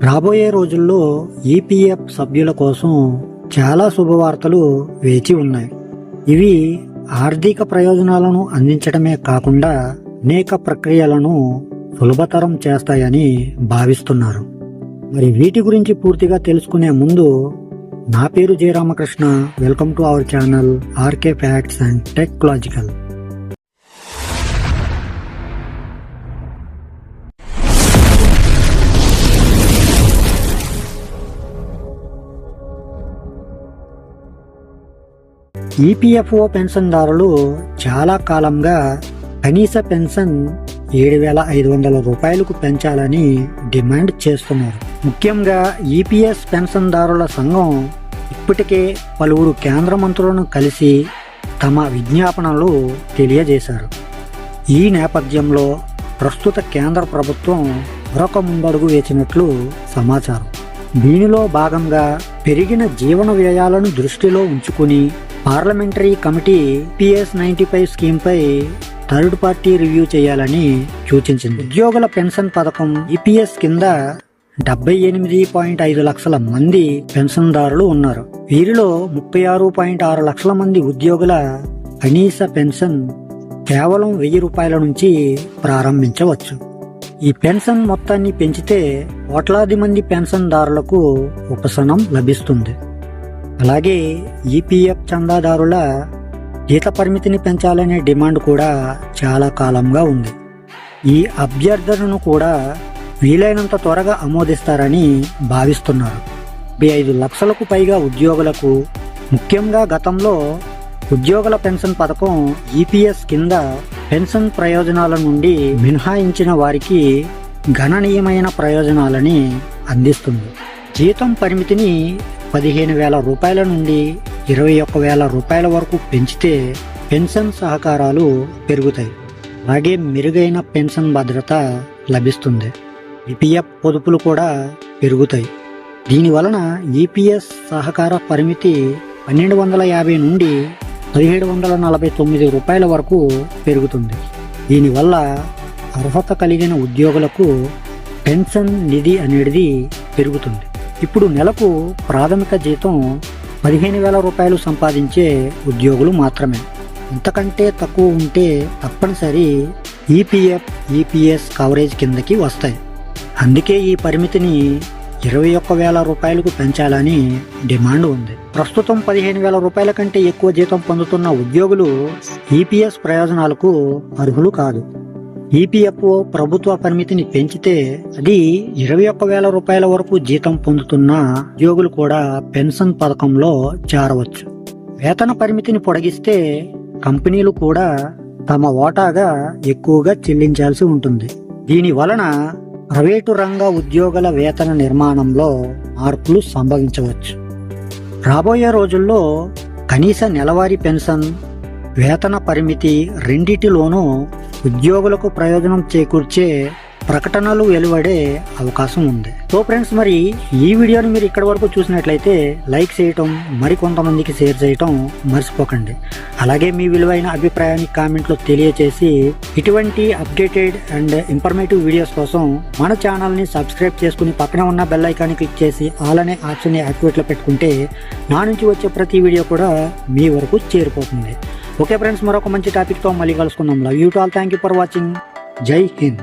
రాబోయే రోజుల్లో ఈపీఎఫ్ సభ్యుల కోసం చాలా శుభవార్తలు వేచి ఉన్నాయి. ఇవి ఆర్థిక ప్రయోజనాలను అందించడమే కాకుండా అనేక ప్రక్రియలను సులభతరం చేస్తాయని భావిస్తున్నారు. మరి వీటి గురించి పూర్తిగా తెలుసుకునే ముందు నా పేరు J Ramakrishna. Welcome to our channel RK facts and technological. EPFO పెన్షన్దారులు చాలా కాలంగా కనీస పెన్షన్ 7,500 రూపాయలకు పెంచాలని డిమాండ్ చేస్తున్నారు. ముఖ్యంగా ఈపీఎస్ పెన్షన్దారుల సంఘం ఇప్పటికే పలువురు కేంద్ర మంత్రులను కలిసి తమ విజ్ఞాపనలు తెలియజేశారు. ఈ నేపథ్యంలో ప్రస్తుత కేంద్ర ప్రభుత్వం మరొక ముందడుగు వేసినట్లు సమాచారం. దీనిలో భాగంగా పెరిగిన జీవన వ్యయాలను దృష్టిలో ఉంచుకుని పార్లమెంటరీ కమిటీ పిఎస్ 95 స్కీమ్పై థర్డ్ పార్టీ రివ్యూ చేయాలని సూచించింది. ఉద్యోగుల పెన్షన్ పథకం ఈపీఎస్ కింద 78.5 లక్షల మంది పెన్షన్దారులు ఉన్నారు. వీరిలో 36.6 లక్షల మంది ఉద్యోగుల కనీస పెన్షన్ కేవలం 1,000 రూపాయల నుంచి ప్రారంభించవచ్చు. ఈ పెన్షన్ మొత్తాన్ని పెంచితే కోట్లాది మంది పెన్షన్దారులకు ఉపశమనం లభిస్తుంది. అలాగే ఈపీఎఫ్ చందాదారుల జీత పరిమితిని పెంచాలనే డిమాండ్ కూడా చాలా కాలంగా ఉంది. ఈ అభ్యర్థనను కూడా వీలైనంత త్వరగా ఆమోదిస్తారని భావిస్తున్నారు. 5 లక్షలకు పైగా ఉద్యోగులకు, ముఖ్యంగా గతంలో ఉద్యోగుల పెన్షన్ పథకం ఈపీఎస్ కింద పెన్షన్ ప్రయోజనాల నుండి మినహాయించిన వారికి గణనీయమైన ప్రయోజనాలని అందిస్తుంది. జీతం పరిమితిని 15,000 రూపాయల నుండి 21,000 రూపాయల వరకు పెంచితే పెన్షన్ సహకారాలు పెరుగుతాయి. అలాగే మెరుగైన పెన్షన్ భద్రత లభిస్తుంది. ఈపీఎఫ్ పొదుపులు కూడా పెరుగుతాయి. దీనివలన ఈపీఎస్ సహకార పరిమితి 1,250 నుండి 1,749 రూపాయల వరకు పెరుగుతుంది. దీనివల్ల అర్హత కలిగిన ఉద్యోగులకు పెన్షన్ నిధి అనేది పెరుగుతుంది. ఇప్పుడు నెలకు ప్రాథమిక జీతం 15,000 రూపాయలు సంపాదించే ఉద్యోగులు మాత్రమే. ఇంతకంటే తక్కువ ఉంటే తప్పనిసరి ఈపీఎఫ్, ఈపీఎస్ కవరేజ్ కిందకి వస్తాయి. అందుకే ఈ పరిమితిని 21,000 రూపాయలకు పెంచాలని డిమాండ్ ఉంది. ప్రస్తుతం 15,000 రూపాయల కంటే ఎక్కువ జీతం పొందుతున్న ఉద్యోగులు ఈపీఎస్ ప్రయోజనాలకు అర్హులు కాదు. ఈపీఎఫ్ఓ ప్రభుత్వ పరిమితిని పెంచితే అది 21,000 రూపాయల వరకు జీతం పొందుతున్న ఉద్యోగులు కూడా పెన్షన్ పథకంలో చేరవచ్చు. వేతన పరిమితిని పొడిగిస్తే కంపెనీలు కూడా తమ వాటాగా ఎక్కువగా చెల్లించాల్సి ఉంటుంది. దీని వలన ప్రైవేటు రంగ ఉద్యోగుల వేతన నిర్మాణంలో మార్పులు సంభవించవచ్చు. రాబోయే రోజుల్లో కనీస నెలవారీ పెన్షన్, వేతన పరిమితి రెండిటిలోనూ ఉద్యోగులకు ప్రయోజనం చేకూర్చే ప్రకటనలు వెలువడే అవకాశం ఉంది. సో ఫ్రెండ్స్, మరి ఈ వీడియోని మీరు ఇక్కడి వరకు చూసినట్లయితే లైక్ చేయటం, మరికొంతమందికి షేర్ చేయటం మర్చిపోకండి. అలాగే మీ విలువైన అభిప్రాయాన్ని కామెంట్లో తెలియచేసి ఇటువంటి అప్డేటెడ్ అండ్ ఇన్ఫర్మేటివ్ వీడియోస్ కోసం మన ఛానల్ని సబ్స్క్రైబ్ చేసుకుని పక్కన ఉన్న బెల్ ఐకాన్ని క్లిక్ చేసి ఆల్ అనే ఆప్షన్ని యాక్టివేట్లో పెట్టుకుంటే నా నుంచి వచ్చే ప్రతి వీడియో కూడా మీ వరకు చేరిపోతుంది. ఓకే ఫ్రెండ్స్, మరొక మంచి టాపిక్తో మళ్ళీ కలుసుకుందాం. Love you to all. Thank you for watching. జై హింద్.